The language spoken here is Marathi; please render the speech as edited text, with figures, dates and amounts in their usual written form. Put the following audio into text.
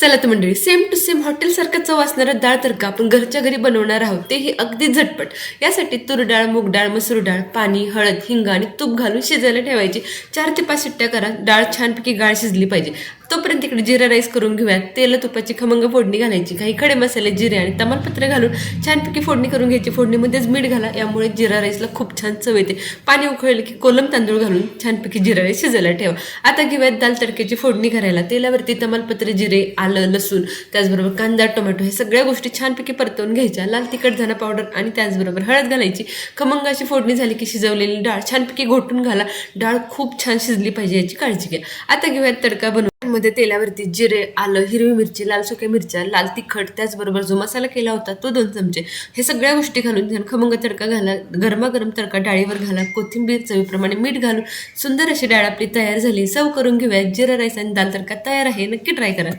चला तर मंडळी, सेम टू सेम हॉटेलसारखा चव असणारा डाळ तडका आपण घरच्या घरी बनवणार आहोत, तेही अगदी झटपट. यासाठी तूर डाळ, मूग डाळ, मसूर डाळ, पाणी, हळद, हिंग आणि तूप घालून शिजायला ठेवायची. 4 ते 5 शिट्ट्या करा. डाळ छानपैकी गाळ शिजली पाहिजे. तोपर्यंत इकडे जिरा राईस करून घेऊयात. तेल तुपाची खमंग फोडणी घालायची. काही खडे मसाले, जिरे आणि तमालपत्र घालून छानपैकी फोडणी करून घ्यायची. फोडणीमध्येच मीठ घाला, यामुळे जिरा राईसला खूप छान चव येते. पाणी उकळलं की कोलम तांदूळ घालून छानपैकी जिरा राईस शिजायला ठेवा. आता घेऊयात दाल तडक्याची फोडणी करायला. तेलावरती तमालपत्र, जिरे, आलं, लसूण, त्याचबरोबर कांदा, टोमॅटो हे सगळ्या गोष्टी छानपैकी परतवून घ्यायच्या. लाल तिखट, धना पावडर आणि त्याचबरोबर हळद घालायची. खमंग अशी फोडणी झाली की शिजवलेली डाळ छानपैकी घोटून घाला. डाळ खूप छान शिजली पाहिजे, याची काळजी घ्या. आता घेऊयात तडका बनवून. मध्ये तेलावरती जिरे, आलं, हिरवी मिरची, लाल सुक्या मिरच्या, लाल तिखट, त्याचबरोबर जो मसाला केला होता तो 2 चमचे, हे सगळ्या गोष्टी घालून खमंग तडका घाला. गरमागरम तडका डाळीवर घाला. कोथिंबीर, चवीप्रमाणे मीठ घालून सुंदर अशी डाळ आपली तयार झाली. सर्व करून घेऊयात. जिरा राईस आणि दाल तडका तयार आहे. नक्की ट्राय करा.